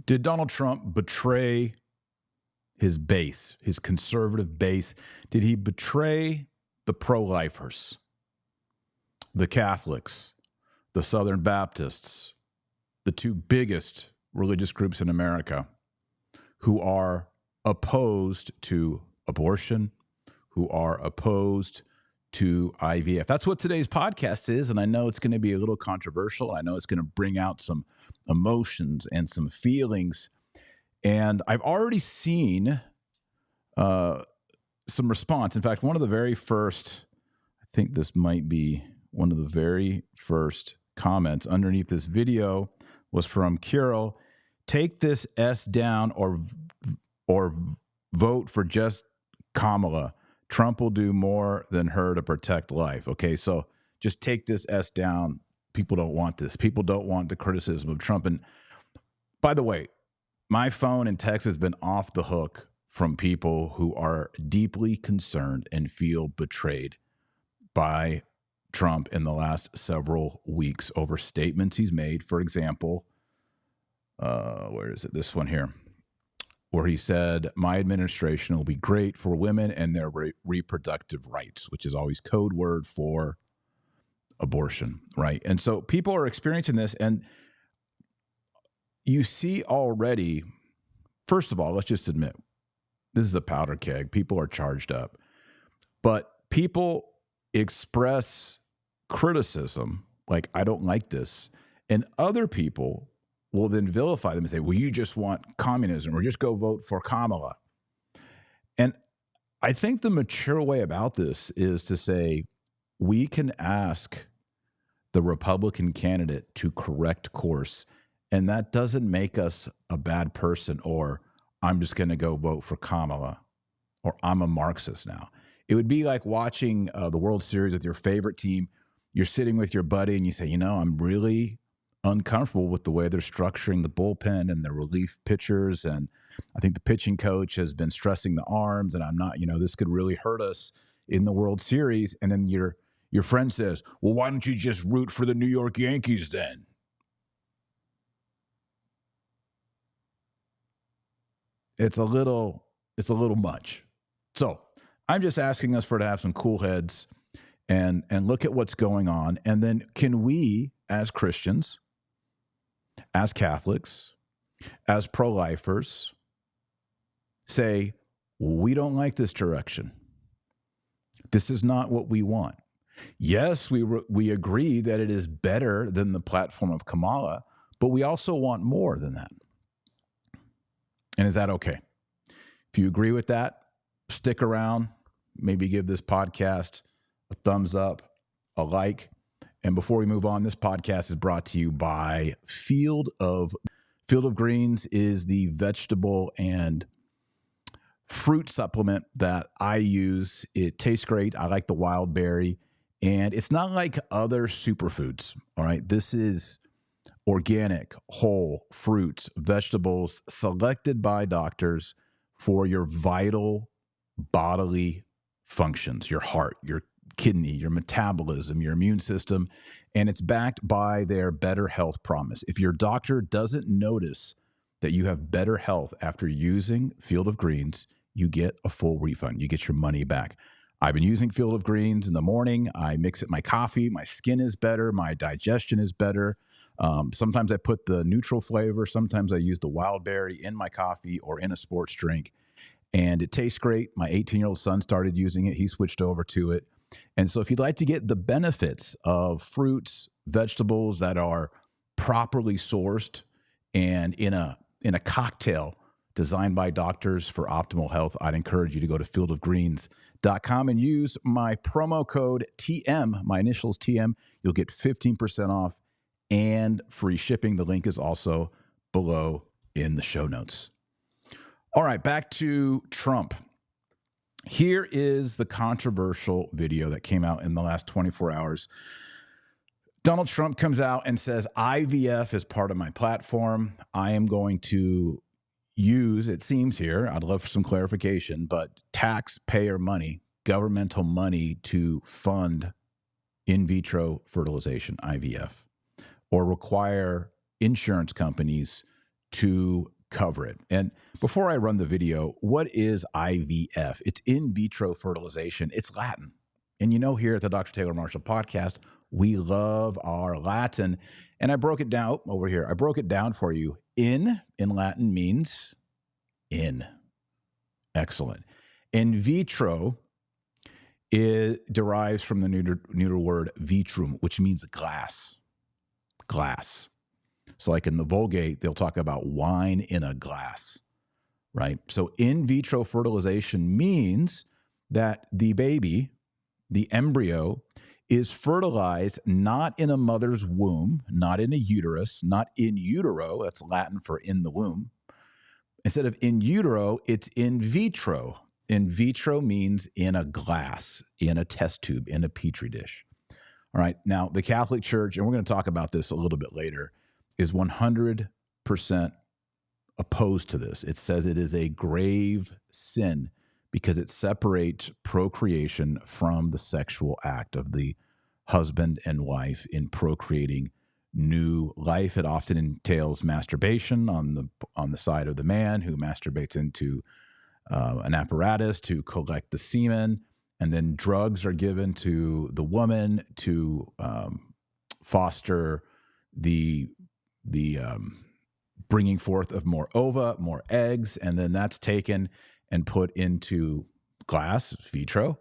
Did Donald Trump betray his base, his conservative base? Did he betray the pro-lifers, the Catholics, the Southern Baptists, the two biggest religious groups in America who are opposed to abortion, who are opposed to IVF? That's what today's podcast is, and I know it's going to be a little controversial. I know it's going to bring out some emotions and some feelings, and I've already seen some response. In fact, one of the very first, I think this might be one of the very first comments underneath this video was from Kirill. Take this S down or vote for just Kamala. Trump will do more than her to protect life. Okay, so just take this S down. People don't want this. People don't want the criticism of Trump. And by the way, my phone and text has been off the hook from people who are deeply concerned and feel betrayed by Trump in the last several weeks over statements he's made. For example, where is it? This one here, where he said, my administration will be great for women and their reproductive rights, which is always code word for abortion, right? And so people are experiencing this, and you see already, first of all, let's just admit, this is a powder keg. People are charged up. But people express criticism, like, I don't like this, and other people will then vilify them and say, well, you just want communism, or just go vote for Kamala. And I think the mature way about this is to say, we can ask the Republican candidate to correct course, and that doesn't make us a bad person, or I'm just going to go vote for Kamala, or I'm a Marxist now. It would be like watching the World Series with your favorite team. You're sitting with your buddy and you say, I'm really uncomfortable with the way they're structuring the bullpen and the relief pitchers. And I think the pitching coach has been stressing the arms, and I'm not, this could really hurt us in the World Series. And then your friend says, well, why don't you just root for the New York Yankees then? It's a little much. So I'm just asking us to have some cool heads and look at what's going on. And then can we, as Christians, as Catholics, as pro-lifers, say, we don't like this direction. This is not what we want. Yes, we agree that it is better than the platform of Kamala, but we also want more than that. And is that okay? If you agree with that, stick around, maybe give this podcast a thumbs up, a like. And before we move on, this podcast is brought to you by Field of Greens. Is the vegetable and fruit supplement that I use. It tastes great. I like the wild berry, and it's not like other superfoods. All right. This is organic, whole fruits, vegetables selected by doctors for your vital bodily functions, your heart, your kidney, your metabolism, your immune system, and it's backed by their Better Health promise. If your doctor doesn't notice that you have better health after using Field of Greens, you get a full refund. You get your money back. I've been using Field of Greens in the morning. I mix it in my coffee. My skin is better. My digestion is better. Sometimes I put the neutral flavor. Sometimes I use the wild berry in my coffee or in a sports drink. And it tastes great. My 18-year-old son started using it. He switched over to it. And so if you'd like to get the benefits of fruits, vegetables that are properly sourced and in a cocktail designed by doctors for optimal health, I'd encourage you to go to fieldofgreens.com and use my promo code TM, my initials TM. You'll get 15% off and free shipping. The link is also below in the show notes. All right, back to Trump. Here is the controversial video that came out in the last 24 hours. Donald Trump comes out and says, IVF is part of my platform. I am going to use, it seems here, I'd love for some clarification, but taxpayer money, governmental money to fund in vitro fertilization, IVF, or require insurance companies to cover it. And before I run the video, what is IVF? It's in vitro fertilization. It's Latin. And you know, here at the Dr. Taylor Marshall podcast, we love our Latin. And I broke it down over here. I broke it down for you. In Latin means in. Excellent. In vitro, it derives from the neuter word vitrum, which means glass. Glass. So like in the Vulgate, they'll talk about wine in a glass, right? So in vitro fertilization means that the baby, the embryo, is fertilized not in a mother's womb, not in a uterus, not in utero. That's Latin for in the womb. Instead of in utero, it's in vitro. In vitro means in a glass, in a test tube, in a petri dish. All right. Now, the Catholic Church, and we're going to talk about this a little bit later, is 100% opposed to this. It says it is a grave sin because it separates procreation from the sexual act of the husband and wife in procreating new life. It often entails masturbation on the side of the man who masturbates into an apparatus to collect the semen, and then drugs are given to the woman to foster the bringing forth of more ova, more eggs, and then that's taken and put into glass, vitro.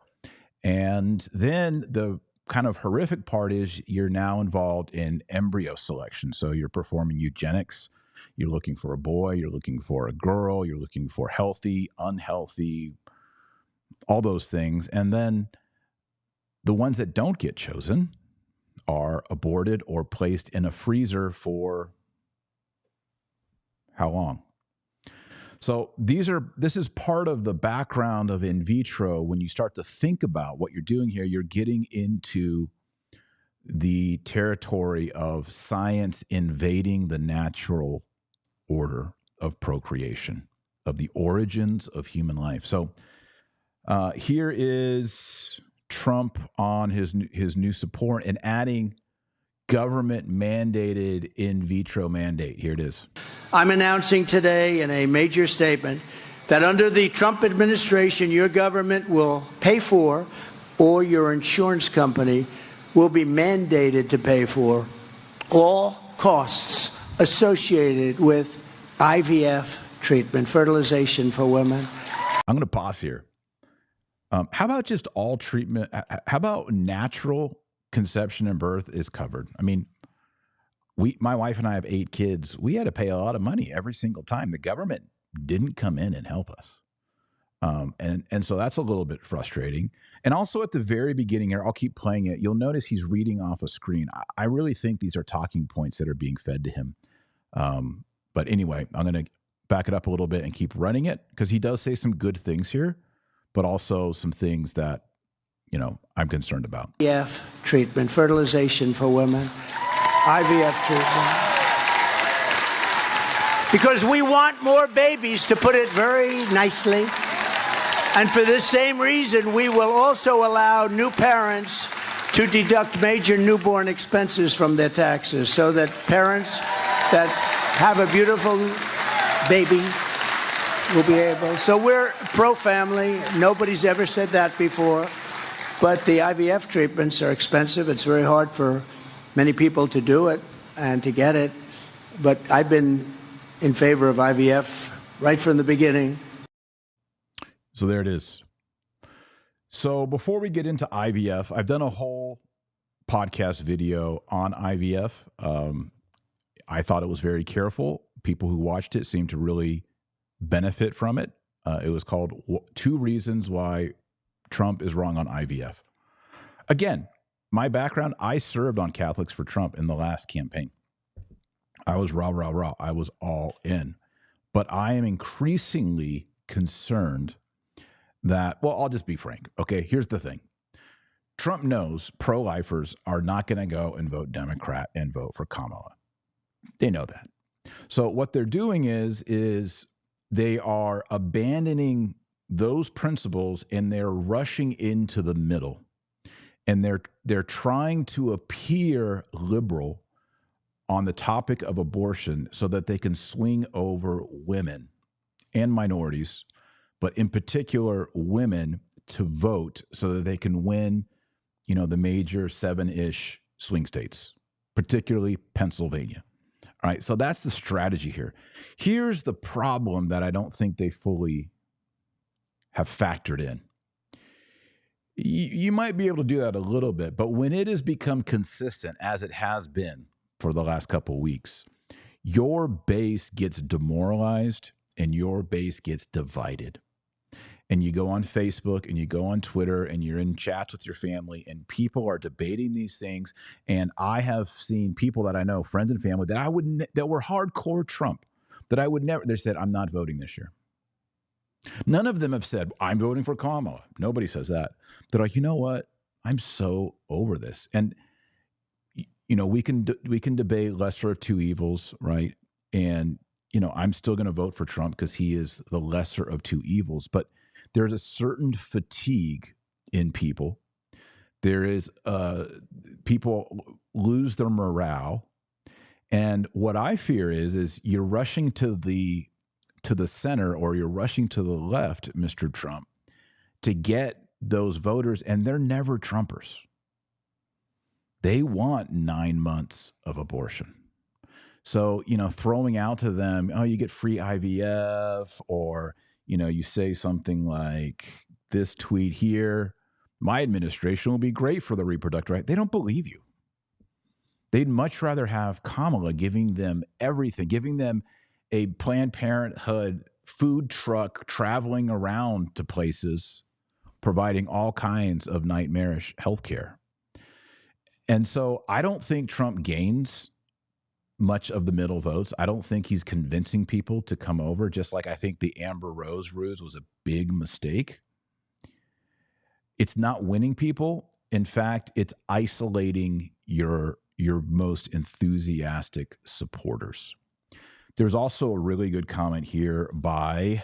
And then the kind of horrific part is you're now involved in embryo selection. So you're performing eugenics. You're looking for a boy, you're looking for a girl, you're looking for healthy, unhealthy, all those things. And then the ones that don't get chosen are aborted or placed in a freezer for how long? So this is part of the background of in vitro. When you start to think about what you're doing here, you're getting into the territory of science invading the natural order of procreation, of the origins of human life. So here is Trump on his new support and adding government mandated in vitro mandate. Here it is. I'm announcing today in a major statement that under the Trump administration, your government will pay for, or your insurance company will be mandated to pay for, all costs associated with IVF treatment, fertilization for women. I'm going to pause here. How about just all treatment? How about natural conception and birth is covered? I mean, my wife and I have 8 kids. We had to pay a lot of money every single time. The government didn't come in and help us. And so that's a little bit frustrating. And also at the very beginning here, I'll keep playing it. You'll notice he's reading off a screen. I really think these are talking points that are being fed to him. But anyway, I'm going to back it up a little bit and keep running it because he does say some good things here, but also some things that, you know, I'm concerned about. IVF treatment, fertilization for women, IVF treatment. Because we want more babies, to put it very nicely. And for this same reason, we will also allow new parents to deduct major newborn expenses from their taxes so that parents that have a beautiful baby will be able. So we're pro-family. Nobody's ever said that before. But the IVF treatments are expensive. It's very hard for many people to do it and to get it. But I've been in favor of IVF right from the beginning. So there it is. So before we get into IVF, I've done a whole podcast video on IVF. I thought it was very careful. People who watched it seemed to really benefit from it. It was called 2 Reasons Why Trump is Wrong on IVF. Again, my background, I served on Catholics for Trump in the last campaign. I was rah, rah, rah. I was all in. But I am increasingly concerned that, well, I'll just be frank. Okay, here's the thing. Trump knows pro-lifers are not going to go and vote Democrat and vote for Kamala. They know that. So what they're doing is they are abandoning those principles and they're rushing into the middle. And they're trying to appear liberal on the topic of abortion so that they can swing over women and minorities, but in particular women, to vote so that they can win, the major 7-ish swing states, particularly Pennsylvania. All right, so that's the strategy here. Here's the problem that I don't think they fully have factored in. You might be able to do that a little bit, but when it has become consistent, as it has been for the last couple of weeks, your base gets demoralized and your base gets divided. And you go on Facebook and you go on Twitter and you're in chats with your family and people are debating these things. And I have seen people that I know, friends and family, that were hardcore Trump, that I would never, they said, I'm not voting this year. None of them have said, I'm voting for Kamala. Nobody says that. They're like, you know what? I'm so over this. And, we can debate lesser of two evils, right? And, I'm still going to vote for Trump because he is the lesser of two evils. But there's a certain fatigue in people. There is people lose their morale. And what I fear is you're rushing to the center or you're rushing to the left, Mr. Trump, to get those voters, and they're never Trumpers. They want 9 months of abortion. So, throwing out to them, oh, you get free IVF, or, you say something like this tweet here, my administration will be great for the reproductive right. They don't believe you. They'd much rather have Kamala giving them everything, giving them a Planned Parenthood food truck traveling around to places, providing all kinds of nightmarish health care. And so I don't think Trump gains much of the middle votes. I don't think he's convincing people to come over, just like I think the Amber Rose ruse was a big mistake. It's not winning people. In fact, it's isolating your most enthusiastic supporters. There's also a really good comment here by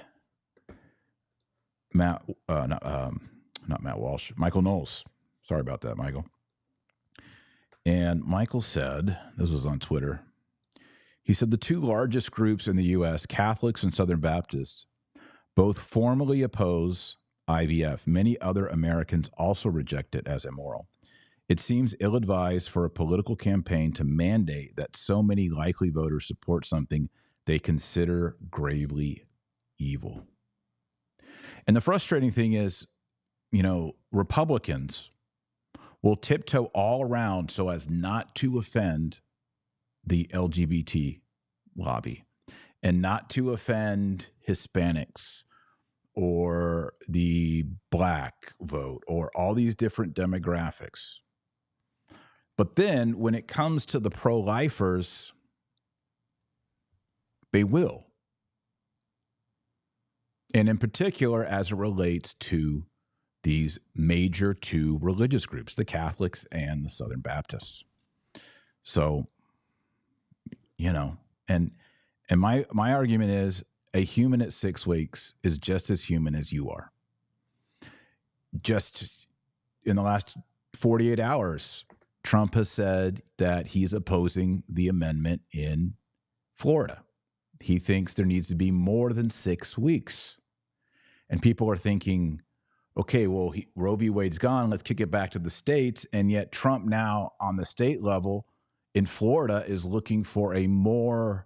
not Matt Walsh, Michael Knowles. Sorry about that, Michael. And Michael said, this was on Twitter, he said the two largest groups in the U.S., Catholics and Southern Baptists, both formally oppose IVF. Many other Americans also reject it as immoral. It seems ill-advised for a political campaign to mandate that so many likely voters support something they consider gravely evil. And the frustrating thing is, Republicans will tiptoe all around so as not to offend the LGBT lobby and not to offend Hispanics or the black vote or all these different demographics. But then when it comes to the pro-lifers, they will. And in particular, as it relates to these major two religious groups, the Catholics and the Southern Baptists. So, and my argument is a human at 6 weeks is just as human as you are. Just in the last 48 hours, Trump has said that he's opposing the amendment in Florida. He thinks there needs to be more than 6 weeks. And people are thinking, okay, well, Roe v. Wade's gone. Let's kick it back to the states. And yet Trump now on the state level in Florida is looking for a more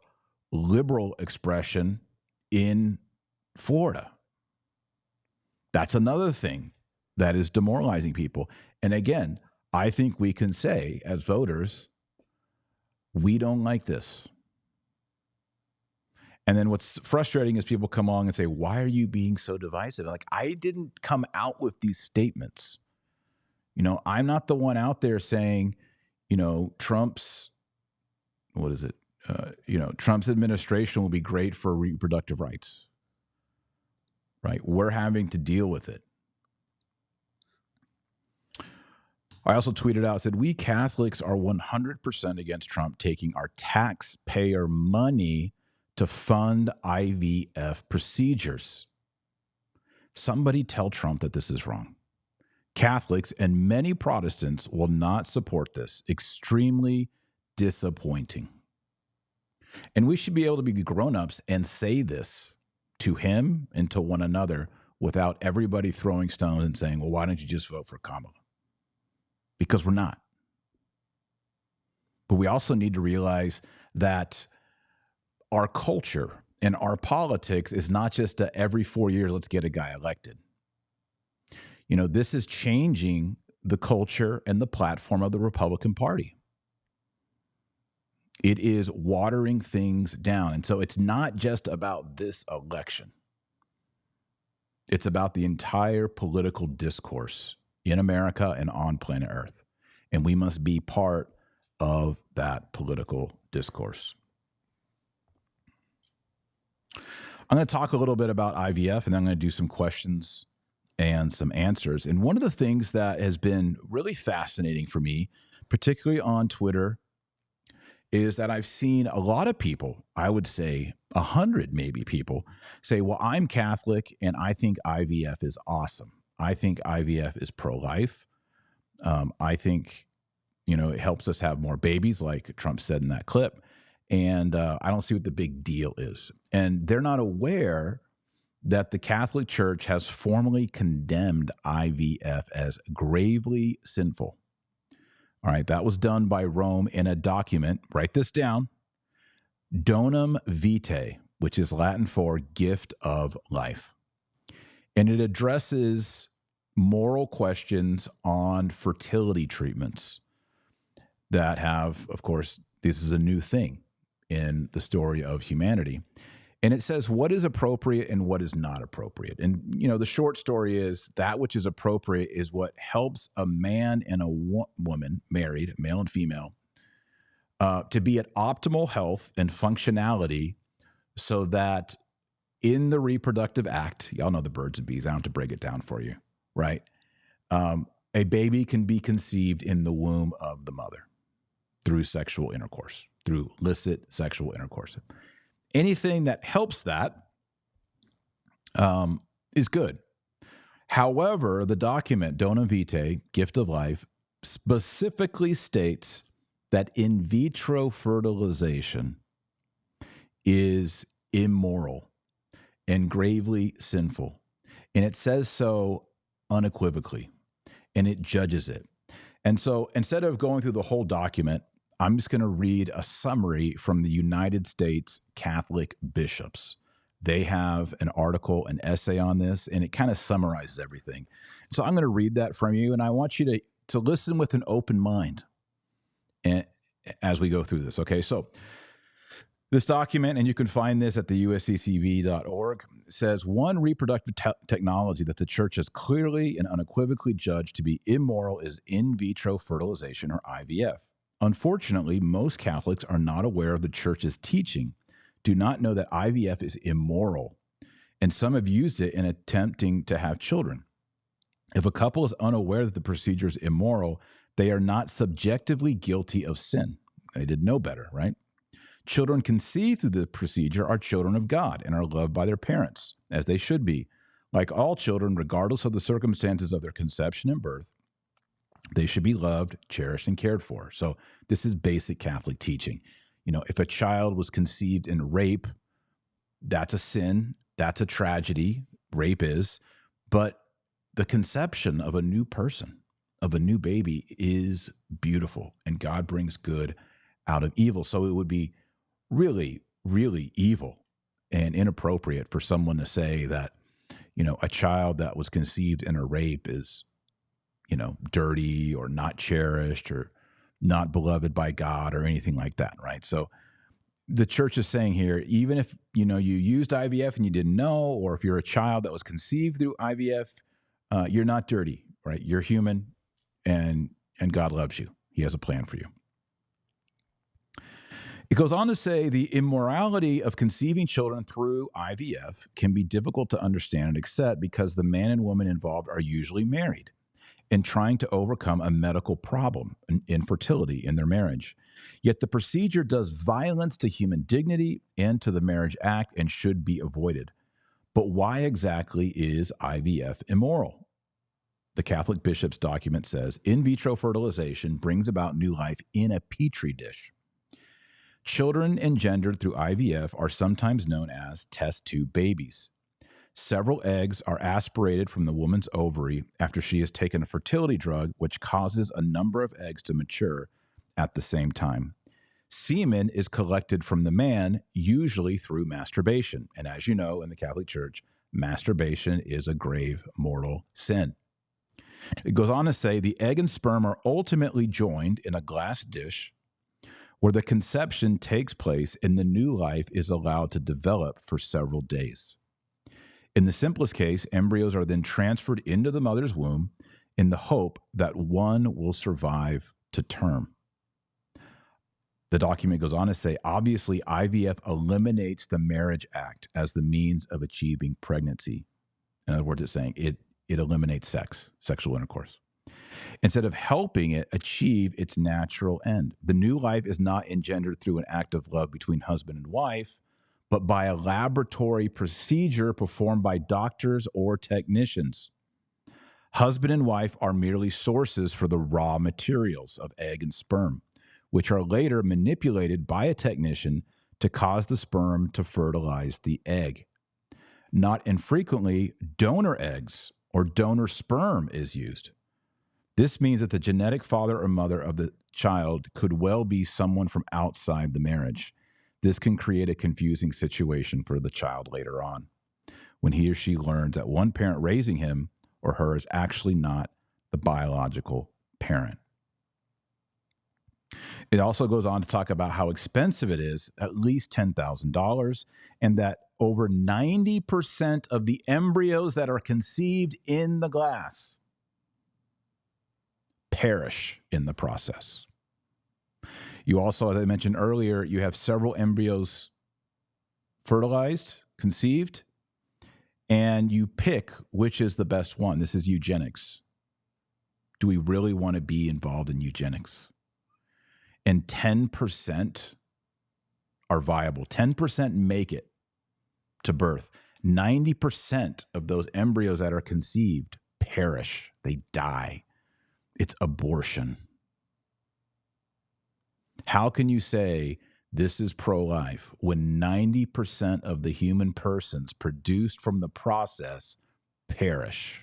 liberal expression in Florida. That's another thing that is demoralizing people. And again, I think we can say as voters, we don't like this. And then what's frustrating is people come along and say, why are you being so divisive? Like, I didn't come out with these statements. I'm not the one out there saying, Trump's, Trump's administration will be great for reproductive rights, right? We're having to deal with it. I also tweeted out, said, we Catholics are 100% against Trump taking our taxpayer money to fund IVF procedures. Somebody tell Trump that this is wrong. Catholics and many Protestants will not support this. Extremely disappointing. And we should be able to be grown-ups and say this to him and to one another without everybody throwing stones and saying, well, why don't you just vote for Kamala? Because we're not. But we also need to realize that our culture and our politics is not just a every 4 years, let's get a guy elected. You know, this is changing the culture and the platform of the Republican Party. It is watering things down. And so it's not just about this election. It's about the entire political discourse in America and on planet Earth. And we must be part of that political discourse. I'm going to talk a little bit about IVF, and then I'm going to do some questions and some answers. And one of the things that has been really fascinating for me, particularly on Twitter, is that I've seen a lot of people, I would say 100 maybe people, say, well, I'm Catholic and I think IVF is awesome. I think IVF is pro-life. I think, you know, it helps us have more babies, like Trump said in that clip. And I don't see what the big deal is. And they're not aware that the Catholic Church has formally condemned IVF as gravely sinful. All right, that was done by Rome in a document. Write this down. Donum Vitae, which is Latin for gift of life. And it addresses moral questions on fertility treatments that have, of course, this is a new thing in the story of humanity. And it says what is appropriate and what is not appropriate. And, you know, the short story is that which is appropriate is what helps a man and a woman, married, male and female, to be at optimal health and functionality so that in the reproductive act, y'all know the birds and bees, I don't have to break it down for you, right? A baby can be conceived in the womb of the mother through sexual intercourse, through illicit sexual intercourse. Anything that helps that is good. However, the document, Donum Vitae, Gift of Life, specifically states that in vitro fertilization is immoral and gravely sinful. And it says so unequivocally, and it judges it. And so instead of going through the whole document, I'm just going to read a summary from the United States Catholic bishops. They have an article, an essay on this, and it kind of summarizes everything. So I'm going to read that from you, and I want you to listen with an open mind and as we go through this. Okay, so this document, and you can find this at the usccv.org, says one reproductive technology that the church has clearly and unequivocally judged to be immoral is in vitro fertilization, or IVF. Unfortunately, most Catholics are not aware of the church's teaching, do not know that IVF is immoral, and some have used it in attempting to have children. If a couple is unaware that the procedure is immoral, they are not subjectively guilty of sin. They did know better, right? Children conceived through the procedure are children of God and are loved by their parents, as they should be. Like all children, regardless of the circumstances of their conception and birth, they should be loved, cherished, and cared for. So this is basic Catholic teaching. You know, if a child was conceived in rape, that's a sin. That's a tragedy. Rape is. But the conception of a new person, of a new baby, is beautiful. And God brings good out of evil. So it would be really, really evil and inappropriate for someone to say that, you know, a child that was conceived in a rape is, you know, dirty or not cherished or not beloved by God or anything like that, right? So the church is saying here, even if, you know, you used IVF and you didn't know, or if you're a child that was conceived through IVF, you're not dirty, right? You're human, and God loves you. He has a plan for you. It goes on to say the immorality of conceiving children through IVF can be difficult to understand and accept because the man and woman involved are usually married and trying to overcome a medical problem, an infertility in their marriage. Yet the procedure does violence to human dignity and to the marriage act and should be avoided. But why exactly is IVF immoral? The Catholic bishop's document says in vitro fertilization brings about new life in a petri dish. Children engendered through IVF are sometimes known as test tube babies. Several eggs are aspirated from the woman's ovary after she has taken a fertility drug, which causes a number of eggs to mature at the same time. Semen is collected from the man, usually through masturbation. And as you know, in the Catholic Church, masturbation is a grave mortal sin. It goes on to say the egg and sperm are ultimately joined in a glass dish where the conception takes place and the new life is allowed to develop for several days. In the simplest case, embryos are then transferred into the mother's womb in the hope that one will survive to term. The document goes on to say, obviously, IVF eliminates the marriage act as the means of achieving pregnancy. In other words, it's saying it eliminates sexual intercourse, instead of helping it achieve its natural end. The new life is not engendered through an act of love between husband and wife, but by a laboratory procedure performed by doctors or technicians. Husband and wife are merely sources for the raw materials of egg and sperm, which are later manipulated by a technician to cause the sperm to fertilize the egg. Not infrequently, donor eggs or donor sperm is used. This means that the genetic father or mother of the child could well be someone from outside the marriage. This can create a confusing situation for the child later on, when he or she learns that one parent raising him or her is actually not the biological parent. It also goes on to talk about how expensive it is, at least $10,000, and that over 90% of the embryos that are conceived in the glass perish in the process. You also, as I mentioned earlier, you have several embryos fertilized, conceived, and you pick which is the best one. This is eugenics. Do we really want to be involved in eugenics? And 10% are viable. 10% make it to birth. 90% of those embryos that are conceived perish. They die. It's abortion. How can you say this is pro-life when 90% of the human persons produced from the process perish?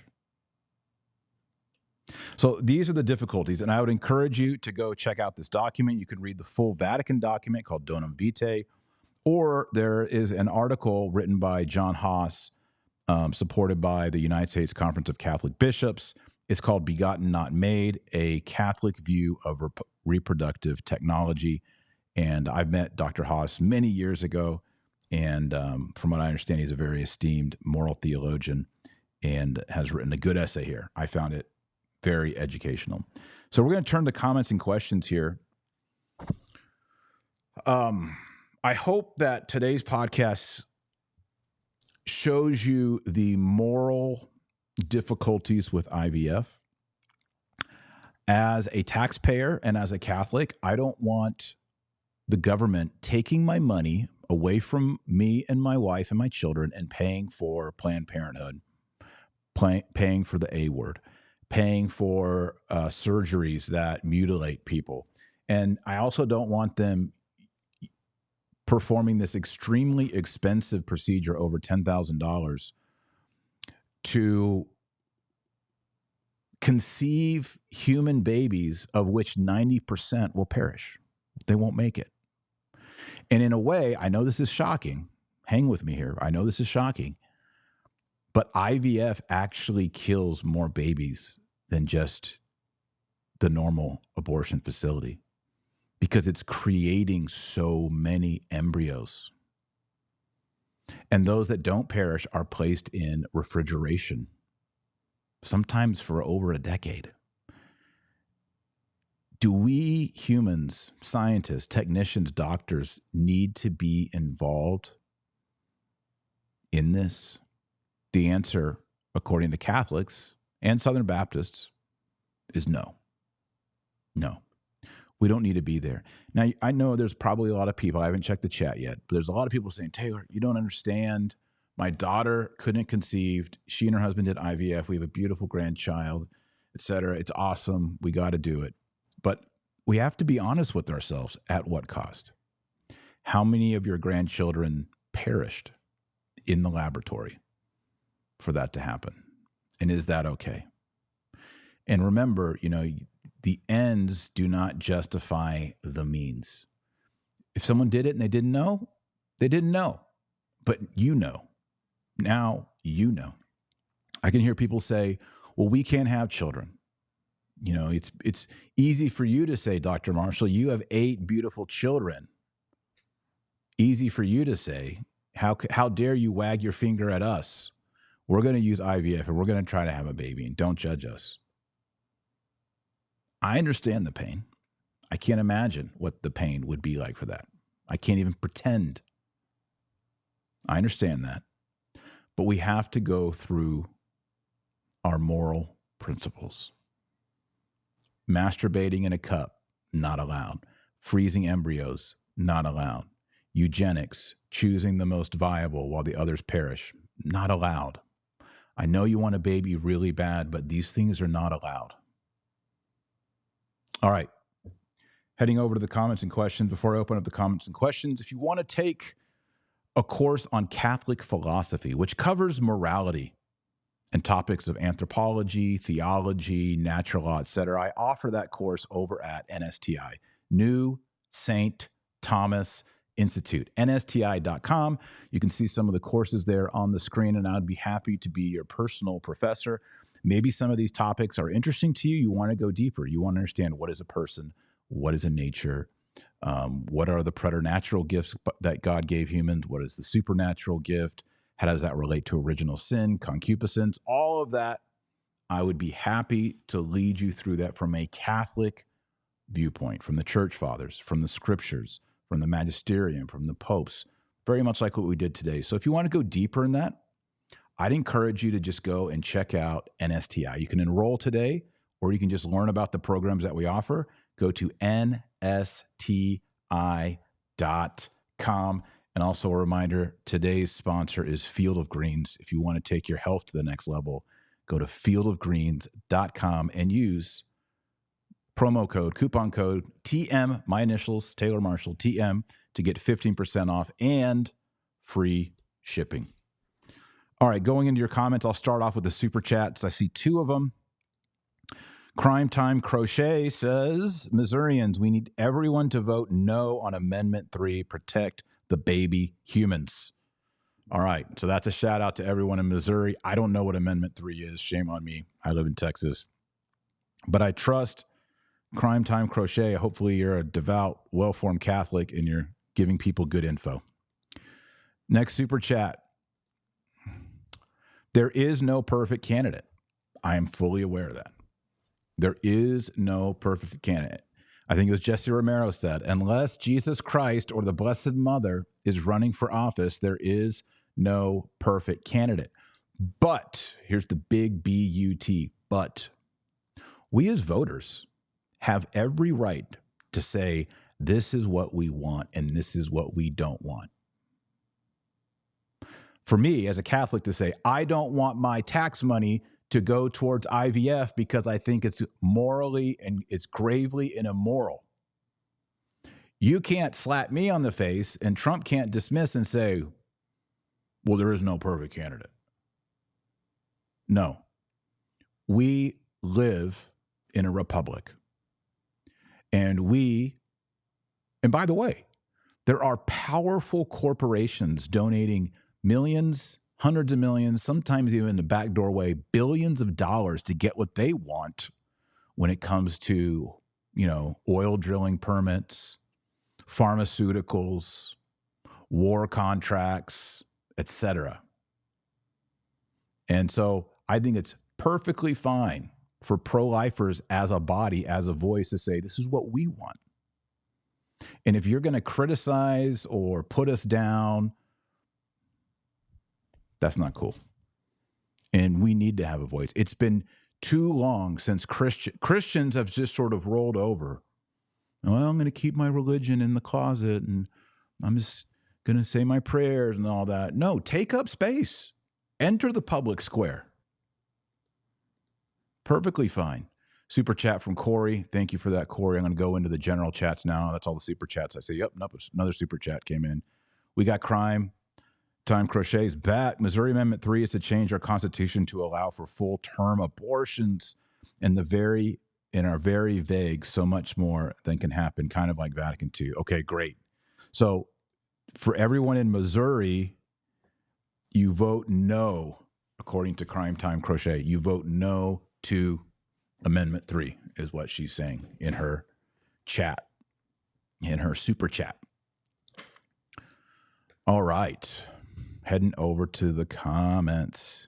So these are the difficulties, and I would encourage you to go check out this document. You can read the full Vatican document called Donum Vitae, or there is an article written by John Haas, supported by the United States Conference of Catholic Bishops. It's called Begotten Not Made, a Catholic View of Reproductive Technology. And I've met Dr. Haas many years ago, and from what I understand, he's a very esteemed moral theologian and has written a good essay here. I found it very educational. So we're going to turn to comments and questions here. I hope that today's podcast shows you the moral difficulties with IVF. As a taxpayer and as a Catholic, I don't want the government taking my money away from me and my wife and my children and paying for Planned Parenthood, paying for the A word, paying for surgeries that mutilate people. And I also don't want them performing this extremely expensive procedure over $10,000 to conceive human babies of which 90% will perish. They won't make it. And in a way, I know this is shocking. Hang with me here. I know this is shocking. But IVF actually kills more babies than just the normal abortion facility because it's creating so many embryos. And those that don't perish are placed in refrigeration, sometimes for over a decade. Do we humans, scientists, technicians, doctors need to be involved in this? The answer, according to Catholics and Southern Baptists, is no. No. We don't need to be there. Now, I know there's probably a lot of people, I haven't checked the chat yet, but there's a lot of people saying, Taylor, you don't understand. My daughter couldn't conceive. She and her husband did IVF. We have a beautiful grandchild, et cetera. It's awesome. We got to do it. But we have to be honest with ourselves. At what cost? How many of your grandchildren perished in the laboratory for that to happen? And is that okay? And remember, the ends do not justify the means. If someone did it and they didn't know, they didn't know. But you know. Now you know. I can hear people say, well, we can't have children. It's easy for you to say, Dr. Marshall, you have 8 beautiful children. Easy for you to say, how dare you wag your finger at us? We're going to use IVF and we're going to try to have a baby, and don't judge us. I understand the pain. I can't imagine what the pain would be like for that. I can't even pretend. I understand that. But we have to go through our moral principles. Masturbating in a cup, not allowed. Freezing embryos, not allowed. Eugenics, choosing the most viable while the others perish, not allowed. I know you want a baby really bad, but these things are not allowed. All right. Heading over to the comments and questions. Before I open up the comments and questions, if you want to take a course on Catholic philosophy, which covers morality and topics of anthropology, theology, natural law, etc., I offer that course over at NSTI, New St. Thomas Institute, NSTI.com. You can see some of the courses there on the screen, and I'd be happy to be your personal professor. Maybe some of these topics are interesting to you. You want to go deeper. You want to understand what is a person, what is a nature, what are the preternatural gifts that God gave humans, what is the supernatural gift, how does that relate to original sin, concupiscence, all of that. I would be happy to lead you through that from a Catholic viewpoint, from the church fathers, from the scriptures, from the magisterium, from the popes, very much like what we did today. So if you want to go deeper in that, I'd encourage you to just go and check out NSTI. You can enroll today, or you can just learn about the programs that we offer. Go to NSTI.com. And also a reminder, today's sponsor is Field of Greens. If you want to take your health to the next level, go to fieldofgreens.com and use coupon code TM, my initials, Taylor Marshall, TM, to get 15% off and free shipping. All right, going into your comments, I'll start off with the super chats. I see 2 of them. Crime Time Crochet says, Missourians, we need everyone to vote no on Amendment 3, protect the baby humans. All right, so that's a shout out to everyone in Missouri. I don't know what Amendment 3 is. Shame on me. I live in Texas. But I trust Crime Time Crochet. Hopefully you're a devout, well-formed Catholic and you're giving people good info. Next super chat. There is no perfect candidate. I am fully aware of that. There is no perfect candidate. I think it was Jesse Romero said, unless Jesus Christ or the Blessed Mother is running for office, there is no perfect candidate. But, here's the big B-U-T, but we as voters have every right to say, this is what we want and this is what we don't want. For me, as a Catholic, to say, I don't want my tax money to go towards IVF because I think it's morally and it's gravely and immoral. You can't slap me on the face and Trump can't dismiss and say, well, there is no perfect candidate. No. We live in a republic. And by the way, there are powerful corporations donating millions, hundreds of millions, sometimes even in the back doorway, billions of dollars to get what they want when it comes to, oil drilling permits, pharmaceuticals, war contracts, etc. And so I think it's perfectly fine for pro-lifers as a body, as a voice, to say, this is what we want. And if you're going to criticize or put us down, that's not cool. And we need to have a voice. It's been too long since Christians have just sort of rolled over. Well, I'm going to keep my religion in the closet and I'm just going to say my prayers and all that. No, take up space. Enter the public square. Perfectly fine. Super chat from Corey. Thank you for that, Corey. I'm going to go into the general chats now. That's all the super chats. I say, yep, nope, another super chat came in. We got Crime Time Crochet's back. Missouri Amendment 3 is to change our Constitution to allow for full-term abortions and are very vague, so much more than can happen, kind of like Vatican II. Okay, great. So for everyone in Missouri, you vote no, according to Crime Time Crochet. You vote no to Amendment 3 is what she's saying in her chat, in her super chat. All right. Heading over to the comments.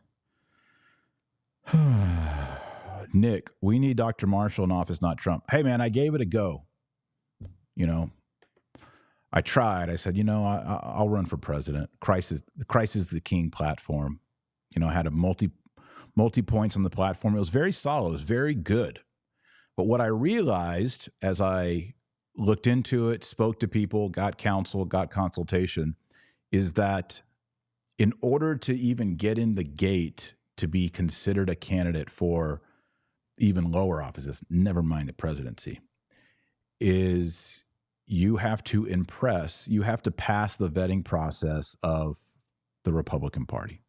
Nick, we need Dr. Marshall in office, not Trump. Hey, man, I gave it a go. You know, I tried. I said, I'll run for president. Christ is the King platform. I had a multi points on the platform. It was very solid. It was very good. But what I realized as I looked into it, spoke to people, got counsel, got consultation, is that in order to even get in the gate to be considered a candidate for even lower offices, never mind the presidency, is you have to pass the vetting process of the Republican Party.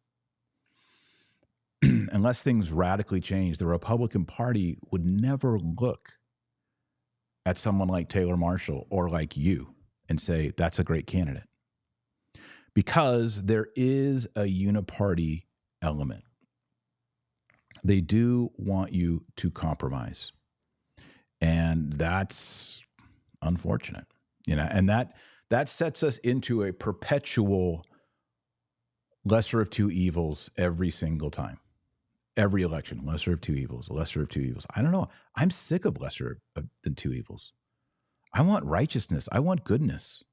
Unless things radically change, the Republican Party would never look at someone like Taylor Marshall or like you and say, that's a great candidate. Because there is a uniparty element. They do want you to compromise. And that's unfortunate, and that sets us into a perpetual lesser of two evils every single time. Every election, lesser of two evils, lesser of two evils. I don't know. I'm sick of lesser than two evils. I want righteousness. I want goodness.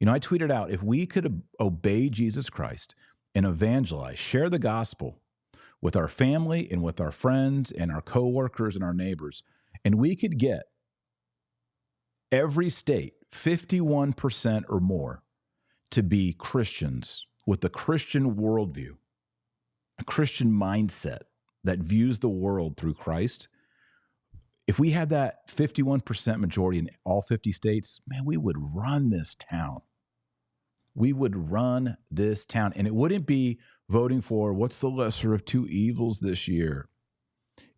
I tweeted out, if we could obey Jesus Christ and evangelize, share the gospel with our family and with our friends and our coworkers and our neighbors, and we could get every state, 51% or more, to be Christians with a Christian worldview, a Christian mindset that views the world through Christ. If we had that 51% majority in all 50 states, man, we would run this town. We would run this town. And it wouldn't be voting for what's the lesser of two evils this year.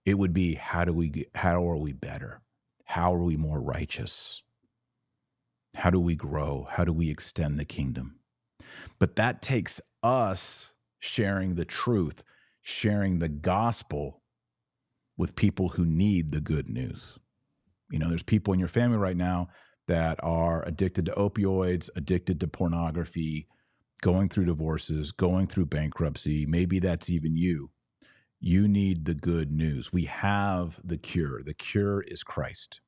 It would be how are we better? How are we more righteous? How do we grow? How do we extend the kingdom? But that takes us sharing the truth, sharing the gospel with people who need the good news. There's people in your family right now that are addicted to opioids, addicted to pornography, going through divorces, going through bankruptcy. Maybe that's even you. You need the good news. We have the cure. The cure is Christ.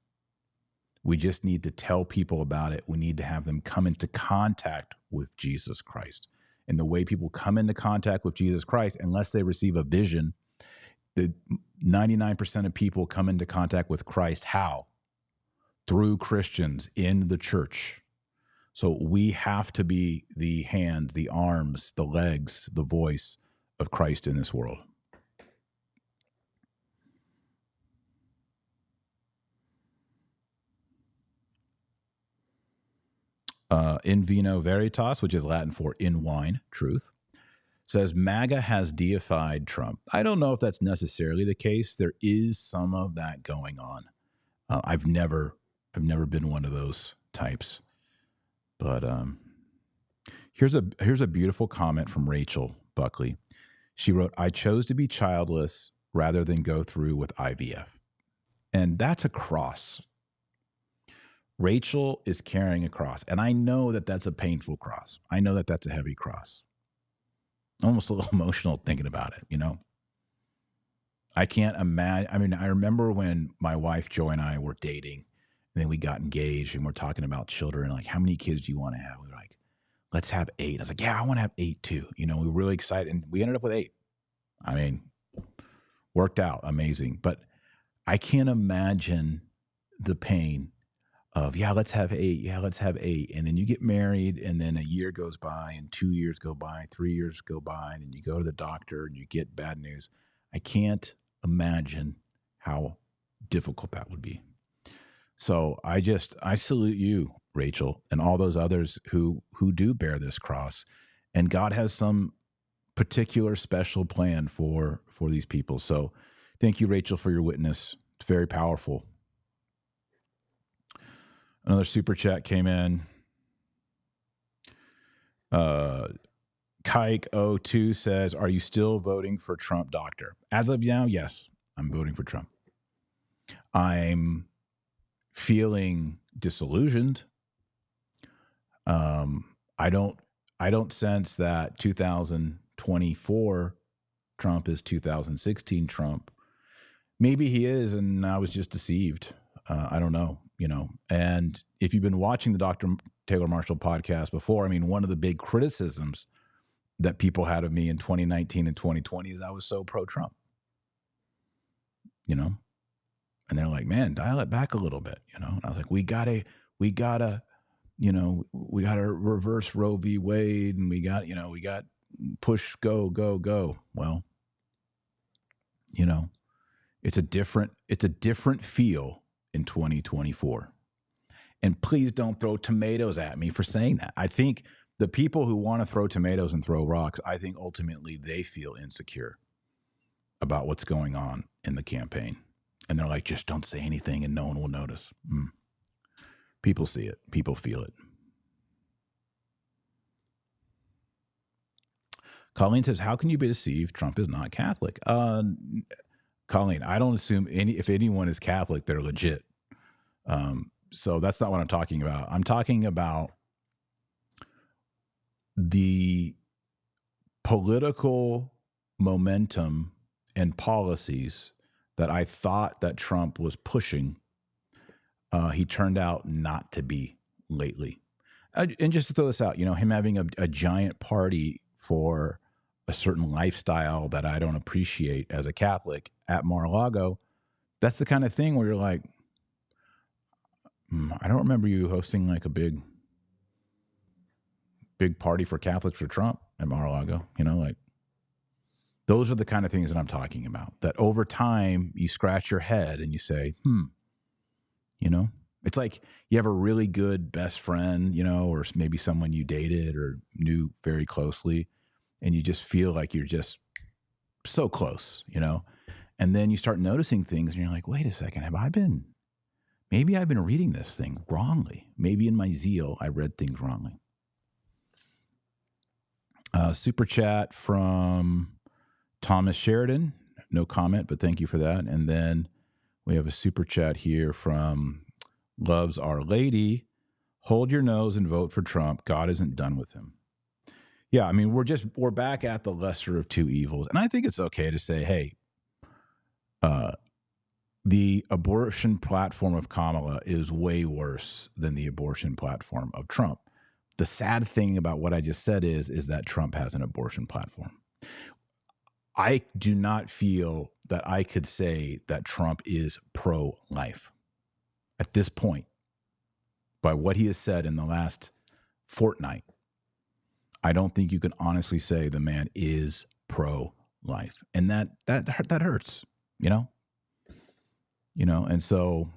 We just need to tell people about it. We need to have them come into contact with Jesus Christ. And the way people come into contact with Jesus Christ, unless they receive a vision, the 99% of people come into contact with Christ. How? Through Christians in the church. So we have to be the hands, the arms, the legs, the voice of Christ in this world. In vino veritas, which is Latin for in wine, truth, says MAGA has deified Trump. I don't know if that's necessarily the case. There is some of that going on. I've never been one of those types. But here's a beautiful comment from Rachel Buckley. She wrote, I chose to be childless rather than go through with IVF. And that's a cross. Rachel is carrying a cross. And I know that that's a painful cross. I know that that's a heavy cross. Almost a little emotional thinking about it, I can't imagine. I remember when my wife, Joy, and I were dating, and then we got engaged and we're talking about children, like, how many kids do you want to have? We were like, let's have 8. I was like, yeah, I want to have 8 too. We were really excited, and we ended up with 8. Worked out amazing. But I can't imagine the pain of, let's have 8. Yeah, let's have 8. And then you get married, and then a year goes by, and 2 years go by, 3 years go by, and then you go to the doctor and you get bad news. I can't imagine how difficult that would be. So I salute you, Rachel, and all those others who do bear this cross, and God has some particular special plan for these people. So thank you, Rachel, for your witness. It's very powerful. Another super chat came in. Kike02 says, are you still voting for Trump, doctor? As of now, yes, I'm voting for Trump. I'm feeling disillusioned. I don't sense that 2024 Trump is 2016 Trump. Maybe he is, and I was just deceived. I don't know, And if you've been watching the Dr. Taylor Marshall podcast before, I mean, one of the big criticisms that people had of me in 2019 and 2020 is I was so pro-Trump, And they're like, man, dial it back a little bit, And I was like, we gotta, reverse Roe v. Wade, and we got push, go. Well, it's a different feel in 2024. And please don't throw tomatoes at me for saying that. I think the people who want to throw tomatoes and throw rocks, I think ultimately they feel insecure about what's going on in the campaign. And they're like, just don't say anything and no one will notice. People see it. People feel it. Colleen says, how can you be deceived? Trump is not Catholic. Colleen, I don't assume if anyone is Catholic, they're legit. So that's not what I'm talking about. I'm talking about the political momentum and policies that I thought that Trump was pushing. He turned out not to be lately. And just to throw this out, him having a giant party for a certain lifestyle that I don't appreciate as a Catholic at Mar-a-Lago, that's the kind of thing where you're like, I don't remember you hosting like a big party for Catholics for Trump at Mar-a-Lago. Like those are the kind of things that I'm talking about, that over time you scratch your head and you say, it's like you have a really good best friend, or maybe someone you dated or knew very closely, and you just feel like you're just so close, and then you start noticing things and you're like, wait a second, maybe I've been reading this thing wrongly. Maybe in my zeal, I read things wrongly. Super chat from Thomas Sheridan. No comment, but thank you for that. And then we have a super chat here from Loves Our Lady. Hold your nose and vote for Trump. God isn't done with him. Yeah, I mean, we're back at the lesser of two evils. And I think it's okay to say, hey, the abortion platform of Kamala is way worse than the abortion platform of Trump. The sad thing about what I just said is that Trump has an abortion platform. I do not feel that I could say that Trump is pro-life at this point by what he has said in the last fortnight. I don't think you can honestly say the man is pro-life, and that hurts, And so,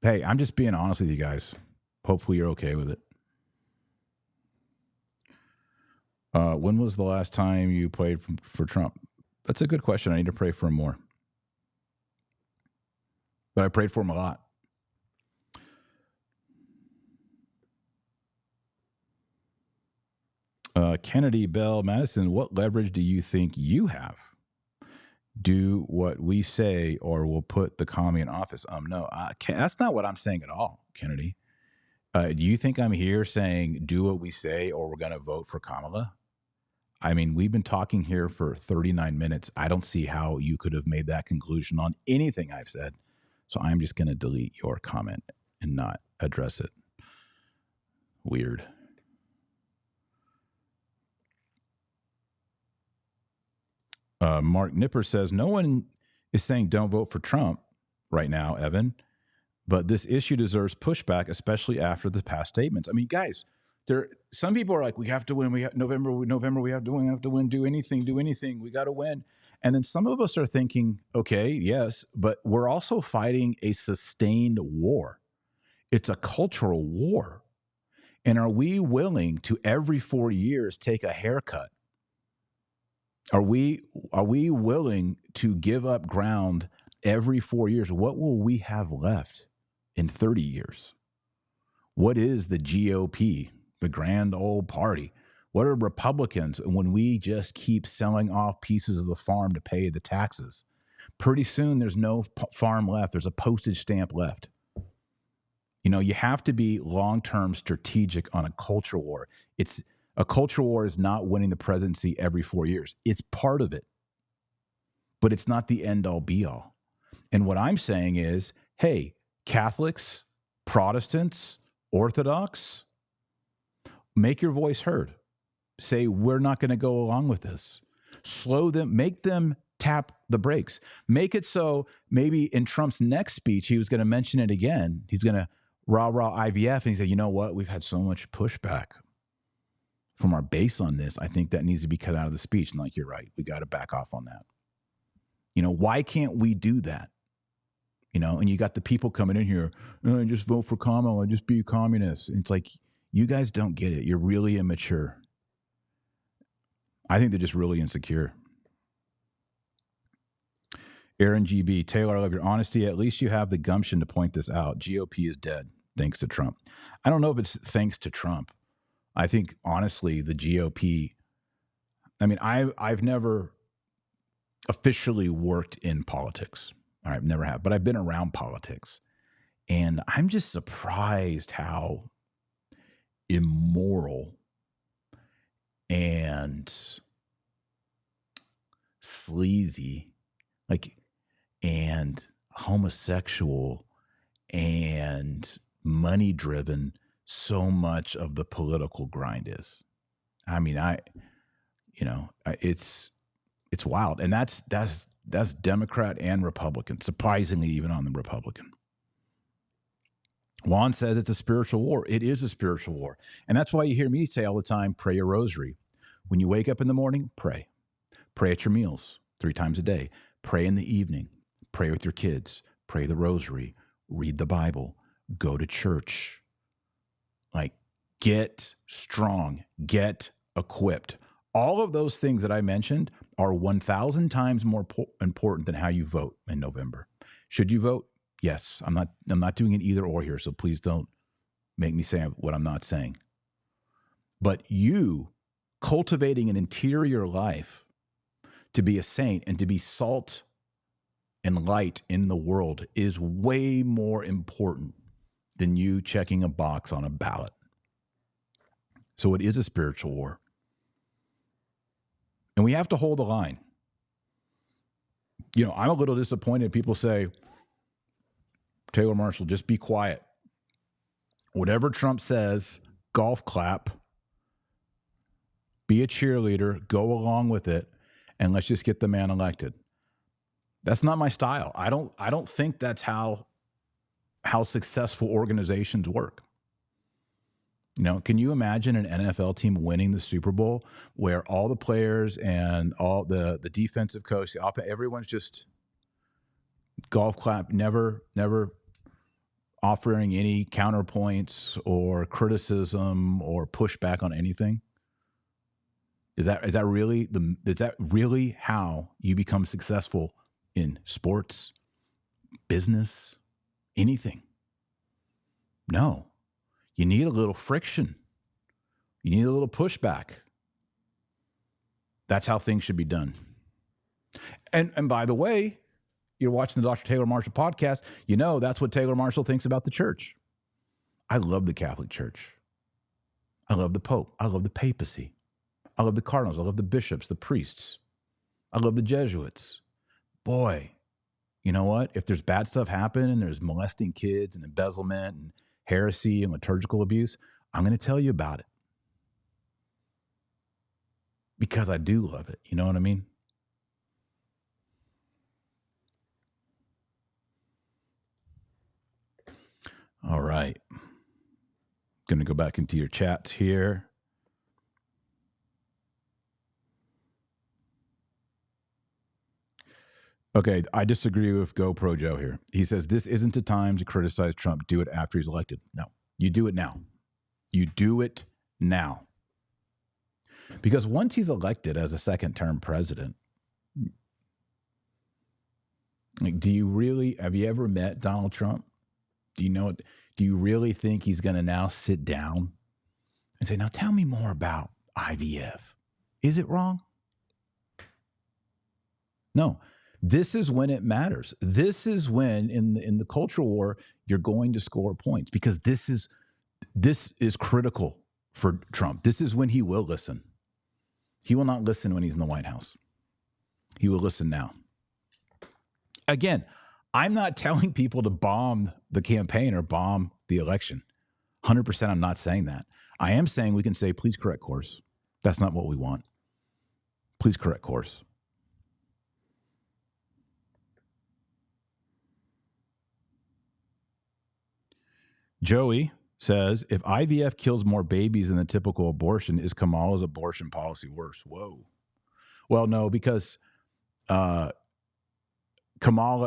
hey, I'm just being honest with you guys. Hopefully, you're okay with it. When was the last time you prayed for Trump? That's a good question. I need to pray for him more. But I prayed for him a lot. Kennedy Bell Madison, what leverage do you think you have? Do what we say or we'll put the commie in office. No, that's not what I'm saying at all, Kennedy. Do you think I'm here saying do what we say or we're going to vote for Kamala? I mean, we've been talking here for 39 minutes. I don't see how you could have made that conclusion on anything I've said. So I'm just going to delete your comment and not address it. Weird. Mark Nipper says, no one is saying don't vote for Trump right now, Evan, but this issue deserves pushback, especially after the past statements. I mean, guys, some people are like, we have to win. November, we have to win, do anything. We got to win. And then some of us are thinking, okay, yes, but we're also fighting a sustained war. It's a cultural war. And are we willing to every 4 years take a haircut? Are we willing to give up ground every 4 years? What will we have left in 30 years? What is the GOP, the grand old party? What are Republicans when we just keep selling off pieces of the farm to pay the taxes? Pretty soon there's no farm left. There's a postage stamp left. You know, you have to be long-term strategic on a culture war. A culture war is not winning the presidency every 4 years. It's part of it, but it's not the end-all be-all. And what I'm saying is, hey, Catholics, Protestants, Orthodox, make your voice heard. Say, we're not going to go along with this. Slow them, make them tap the brakes. Make it so maybe in Trump's next speech, he was going to mention it again. He's going to rah IVF, and he said, you know what? We've had so much pushback from our base on this. I think that needs to be cut out of the speech. And like, you're right. We got to back off on that. You know, why can't we do that? You know, and you got the people coming in here, just vote for Kamala, just be a communist. And it's like, you guys don't get it. You're really immature. I think they're just really insecure. Aaron GB, Taylor, I love your honesty. At least you have the gumption to point this out. GOP is dead, thanks to Trump. I don't know if it's thanks to Trump. I think, honestly, the GOP, I mean, I've never officially worked in politics. All right, never have, but I've been around politics. And I'm just surprised how immoral and sleazy, and homosexual and money driven so much of the political grind is. I mean, it's wild. And that's Democrat and Republican, surprisingly, even on the Republican. Juan says it's a spiritual war. It is a spiritual war. And that's why you hear me say all the time, pray your rosary. When you wake up in the morning, pray. Pray at your meals 3 times a day. Pray in the evening. Pray with your kids. Pray the rosary. Read the Bible. Go to church. Get strong. Get equipped. All of those things that I mentioned are 1,000 times more important than how you vote in November. Should you vote? Yes. I'm not doing an either or here, so please don't make me say what I'm not saying. But you cultivating an interior life to be a saint and to be salt and light in the world is way more important than you checking a box on a ballot. So it is a spiritual war. And we have to hold the line. You know, I'm a little disappointed. People say, Taylor Marshall, just be quiet. Whatever Trump says, golf clap, be a cheerleader, go along with it, and let's just get the man elected. That's not my style. I don't think that's how successful organizations work. You know, can you imagine an NFL team winning the Super Bowl where all the players and all the defensive coach, everyone's just golf clap, never offering any counterpoints or criticism or pushback on anything? Is that really how you become successful in sports, business, anything? No. You need a little friction. You need a little pushback. That's how things should be done. And by the way, you're watching the Dr. Taylor Marshall podcast, you know that's what Taylor Marshall thinks about the church. I love the Catholic Church. I love the Pope. I love the papacy. I love the cardinals. I love the bishops, the priests. I love the Jesuits. Boy, you know what? If there's bad stuff happening and there's molesting kids and embezzlement and heresy and liturgical abuse, I'm going to tell you about it. Because I do love it. You know what I mean? All right. Going to go back into your chats here. Okay, I disagree with GoPro Joe here. He says this isn't a time to criticize Trump. Do it after he's elected. No, you do it now. You do it now. Because once he's elected as a second-term president, like, do you really, have you ever met Donald Trump? Do you know it? Do you really think he's going to now sit down and say, now tell me more about IVF? Is it wrong? No. This is when it matters. This is when in the cultural war, you're going to score points, because this is critical for Trump. This is when he will listen. He will not listen when he's in the White House. He will listen now. Again, I'm not telling people to bomb the campaign or bomb the election. 100% I'm not saying that. I am saying we can say, please correct course. That's not what we want. Please correct course. Joey says, if IVF kills more babies than the typical abortion, is Kamala's abortion policy worse? Whoa. Well, no, because Kamala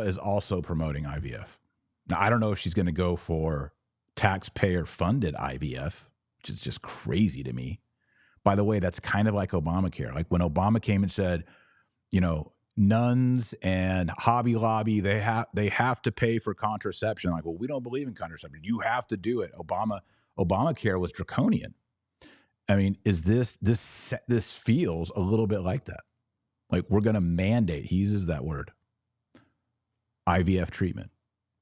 is also promoting IVF. Now, I don't know if she's going to go for taxpayer-funded IVF, which is just crazy to me. By the way, that's kind of like Obamacare. Like when Obama came and said, nuns and Hobby Lobby, they have to pay for contraception. Like, well, we don't believe in contraception. You have to do it. Obamacare was draconian. I mean, this feels a little bit like that. Like we're going to mandate, he uses that word, IVF treatment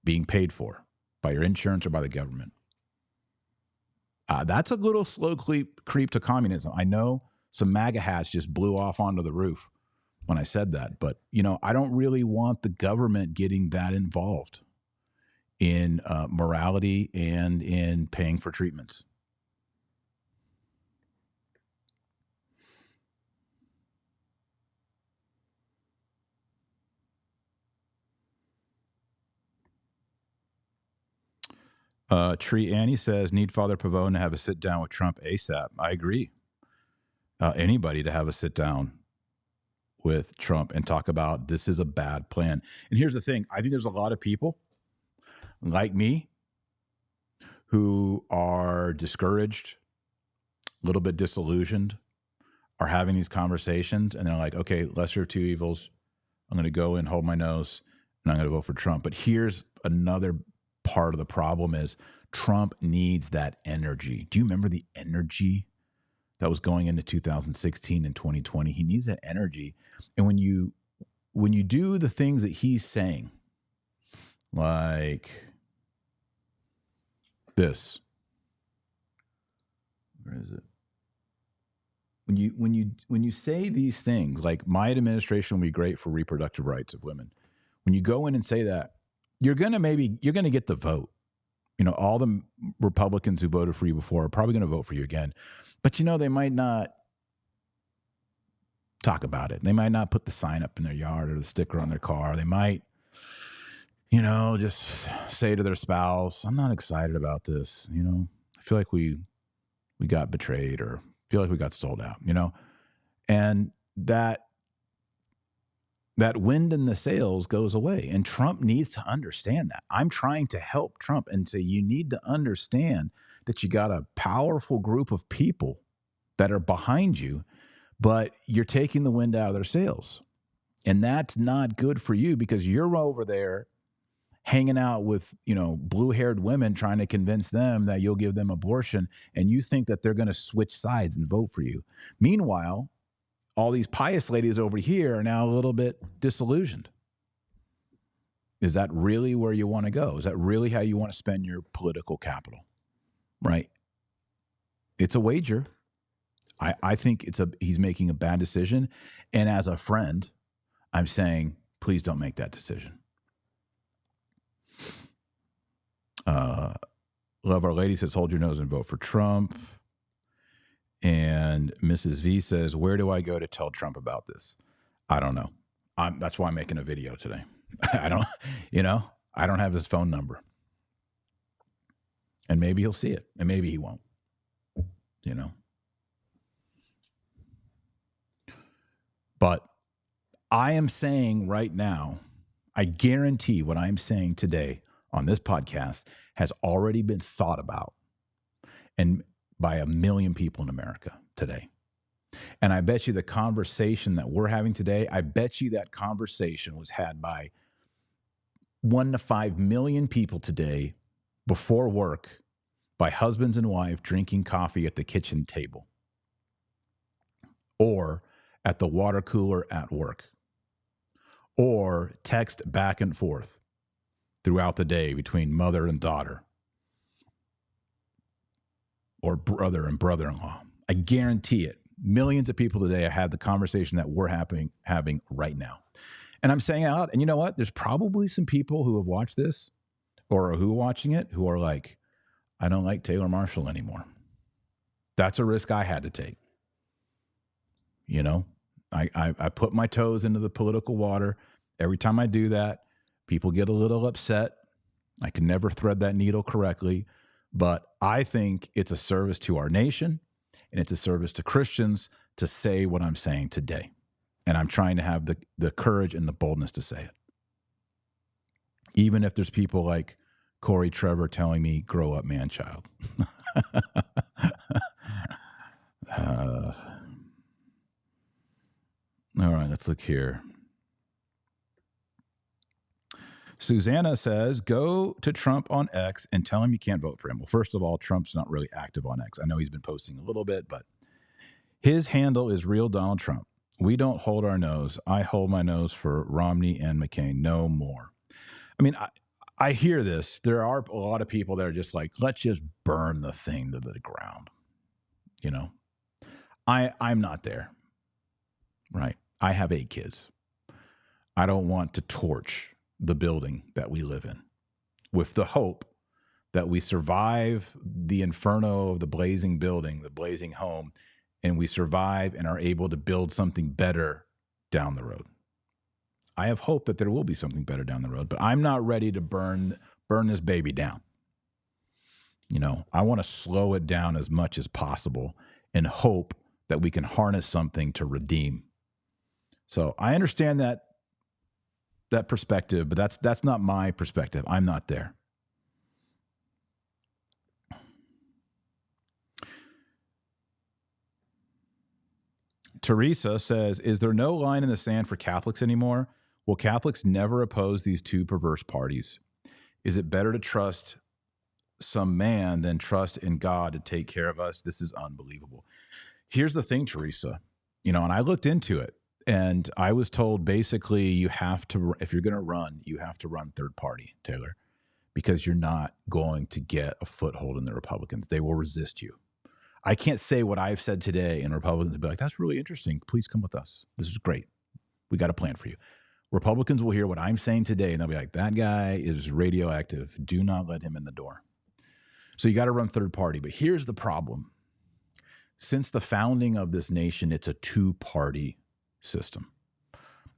being paid for by your insurance or by the government. That's a little slow creep to communism. I know some MAGA hats just blew off onto the roof when I said that, but I don't really want the government getting that involved in morality and in paying for treatments. Tree Annie says, need Father Pavone to have a sit down with Trump ASAP. I agree. Anybody to have a sit down with Trump and talk about this is a bad plan. And here's the thing. I think there's a lot of people like me who are discouraged, a little bit disillusioned, are having these conversations, and they're like, okay, lesser of two evils. I'm going to go and hold my nose, and I'm going to vote for Trump. But here's another part of the problem is Trump needs that energy. Do you remember the energy that was going into 2016 and 2020? He needs that energy. And when you do the things that he's saying, like this, where is it? When you say these things like my administration will be great for reproductive rights of women, when you go in and say that, you're going to get the vote. All the Republicans who voted for you before are probably going to vote for you again. But they might not talk about it. They might not put the sign up in their yard or the sticker on their car. They might, just say to their spouse, I'm not excited about this. I feel like we got betrayed, or feel like we got sold out, and that wind in the sails goes away. And Trump needs to understand that. I'm trying to help Trump and say, you need to understand that you got a powerful group of people that are behind you, but you're taking the wind out of their sails. And that's not good for you, because you're over there hanging out with, blue-haired women trying to convince them that you'll give them abortion, and you think that they're going to switch sides and vote for you. Meanwhile, all these pious ladies over here are now a little bit disillusioned. Is that really where you want to go? Is that really how you want to spend your political capital? Right? It's a wager. I think he's making a bad decision. And as a friend, I'm saying, please don't make that decision. Love Our Lady says, hold your nose and vote for Trump. And Mrs. V says, where do I go to tell Trump about this? I don't know. That's why I'm making a video today. I don't have his phone number. And maybe he'll see it, and maybe he won't, But I am saying right now I guarantee what I'm saying today on this podcast has already been thought about and by a million people in America today. And I bet you the conversation that we're having today, I bet you that conversation was had by 1 to 5 million people today before work by husbands and wives drinking coffee at the kitchen table or at the water cooler at work or text back and forth throughout the day between mother and daughter or brother and brother-in-law. I guarantee it. Millions of people today have had the conversation that we're having right now. And I'm saying out, and you know what? There's probably some people who have watched this or who are watching it who are like, I don't like Taylor Marshall anymore. That's a risk I had to take. You know, I put my toes into the political water. Every time I do that, people get a little upset. I can never thread that needle correctly. But I think it's a service to our nation and it's a service to Christians to say what I'm saying today. And I'm trying to have the courage and the boldness to say it. Even if there's people like Corey Trevor telling me, grow up, man, child. All right, let's look here. Susanna says, go to Trump on X and tell him you can't vote for him. Well, first of all, Trump's not really active on X. I know he's been posting a little bit, but his handle is real Donald Trump. We don't hold our nose. I hold my nose for Romney and McCain. No more. I mean, I hear this. There are a lot of people that are just like, let's just burn the thing to the ground. You know, I'm not there. Right. I have 8 kids. I don't want to torch the building that we live in with the hope that we survive the inferno of the blazing building, the blazing home, and we survive and are able to build something better down the road. I have hope that there will be something better down the road, but I'm not ready to burn this baby down. You know, I want to slow it down as much as possible and hope that we can harness something to redeem. So I understand that perspective, but that's not my perspective. I'm not there. Teresa says, is there no line in the sand for Catholics anymore? Will Catholics never oppose these two perverse parties? Is it better to trust some man than trust in God to take care of us? This is unbelievable. Here's the thing, Teresa, you know, and I looked into it and I was told basically you have to, if you're going to run, you have to run third party, Taylor, because you're not going to get a foothold in the Republicans. They will resist you. I can't say what I've said today and Republicans will be like, that's really interesting. Please come with us. This is great. We got a plan for you. Republicans will hear what I'm saying today and they'll be like, that guy is radioactive. Do not let him in the door. So you got to run third party. But here's the problem. Since the founding of this nation, it's a two-party system.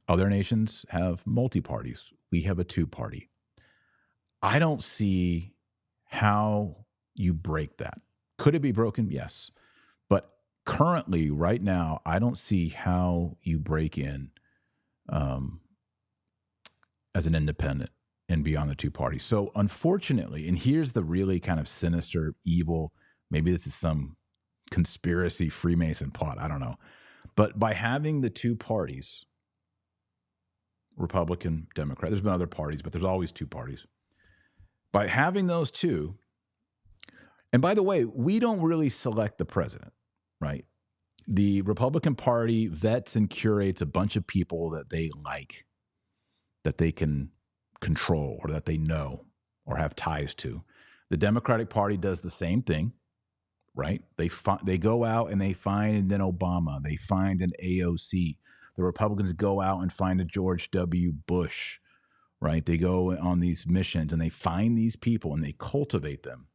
Other nations have multi-parties. We have a two-party. I don't see how you break that. Could it be broken? Yes. But currently, right now, I don't see how you break in as an independent and beyond the two parties. So unfortunately, and here's the really kind of sinister, evil, maybe this is some conspiracy Freemason plot, I don't know. But by having the two parties, Republican, Democrat, there's been other parties, but there's always two parties. By having those two, and by the way, we don't really select the president, right? The Republican Party vets and curates a bunch of people that they like, that they can control or that they know or have ties to. The Democratic Party does the same thing, right? They go out and they find an Obama. They find an AOC. The Republicans go out and find a George W. Bush, right? They go on these missions and they find these people and they cultivate them.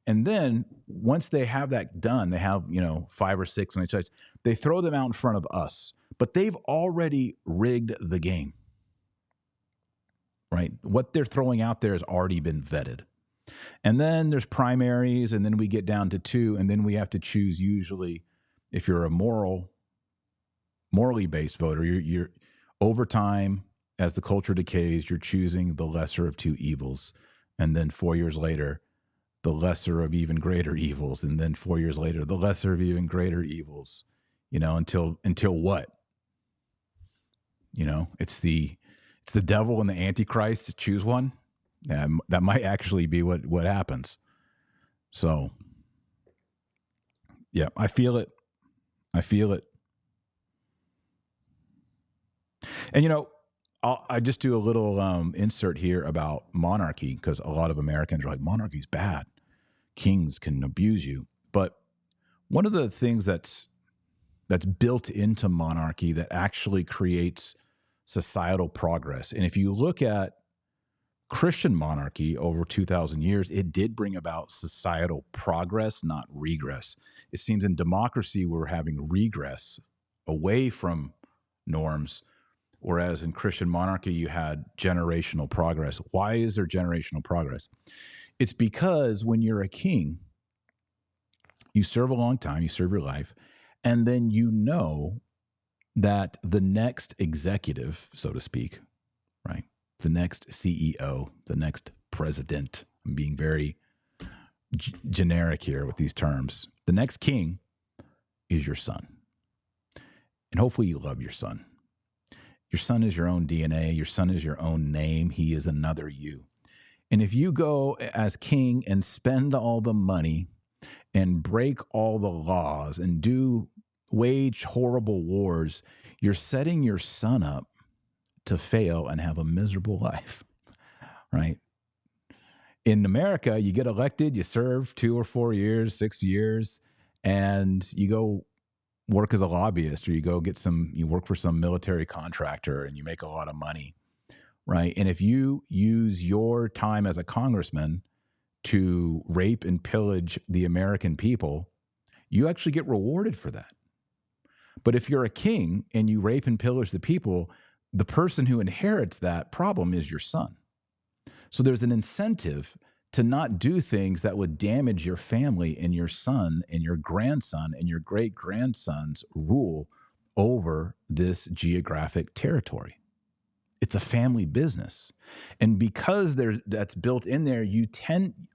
And then once they have that done, they have, 5 or 6 on each side, they throw them out in front of us. But they've already rigged the game, right? What they're throwing out there has already been vetted. And then there's primaries, and then we get down to 2, and then we have to choose usually, if you're a morally based voter, you're over time, as the culture decays, you're choosing the lesser of two evils. And then 4 years later, the lesser of even greater evils. And then 4 years later, the lesser of even greater evils, until what? It's the devil and the Antichrist to choose one. That might actually be what happens. So, yeah, I feel it. And, I just do a little insert here about monarchy, because a lot of Americans are like, monarchy's bad. Kings can abuse you. But one of the things that's built into monarchy that actually creates societal progress. And if you look at Christian monarchy over 2,000 years, it did bring about societal progress, not regress. It seems in democracy, we're having regress away from norms, whereas in Christian monarchy, you had generational progress. Why is there generational progress? It's because when you're a king, you serve a long time, you serve your life, and then that the next executive, so to speak, right? The next CEO, the next president, I'm being very generic here with these terms. The next king is your son. And hopefully you love your son. Your son is your own DNA. Your son is your own name. He is another you. And if you go as king and spend all the money and break all the laws and wage horrible wars, you're setting your son up to fail and have a miserable life, right? In America, you get elected, you serve 2 or 4 years, 6 years, and you go work as a lobbyist, or you work for some military contractor and you make a lot of money, right? And if you use your time as a congressman to rape and pillage the American people, you actually get rewarded for that. But if you're a king and you rape and pillage the people, the person who inherits that problem is your son. So there's an incentive to not do things that would damage your family and your son and your grandson and your great-grandson's rule over this geographic territory. It's a family business. And because that's built in there,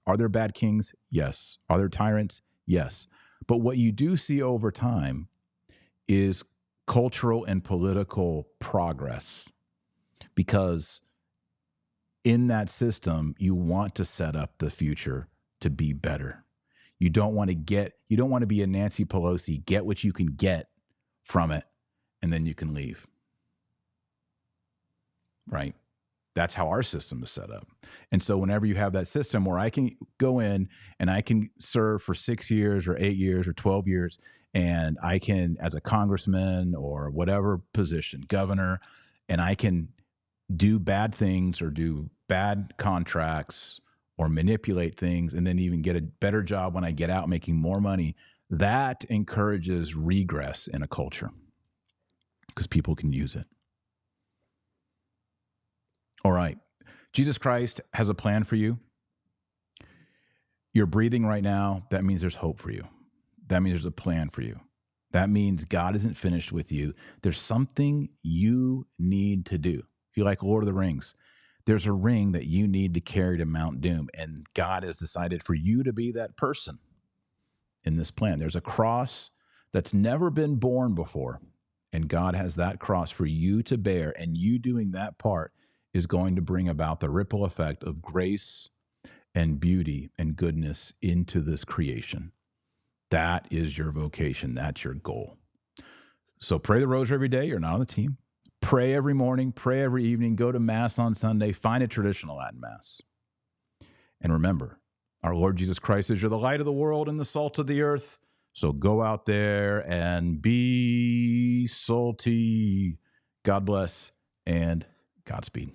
are there bad kings? Yes. Are there tyrants? Yes. But what you do see over time is cultural and political progress, because in that system, you want to set up the future to be better. You don't want to be a Nancy Pelosi, get what you can get from it, and then you can leave. Right? That's how our system is set up. And so whenever you have that system where I can go in and I can serve for 6 years or 8 years or 12 years, and I can, as a congressman or whatever position, governor, and I can do bad things or do bad contracts or manipulate things and then even get a better job when I get out making more money, that encourages regress in a culture because people can use it. All right. Jesus Christ has a plan for you. You're breathing right now. That means there's hope for you. That means there's a plan for you. That means God isn't finished with you. There's something you need to do. If you like Lord of the Rings, there's a ring that you need to carry to Mount Doom, and God has decided for you to be that person in this plan. There's a cross that's never been borne before, and God has that cross for you to bear, and you doing that part is going to bring about the ripple effect of grace and beauty and goodness into this creation. That is your vocation. That's your goal. So pray the rosary every day. You're not on the team. Pray every morning. Pray every evening. Go to Mass on Sunday. Find a traditional Latin Mass. And remember, our Lord Jesus Christ says, you're the light of the world and the salt of the earth. So go out there and be salty. God bless and Godspeed.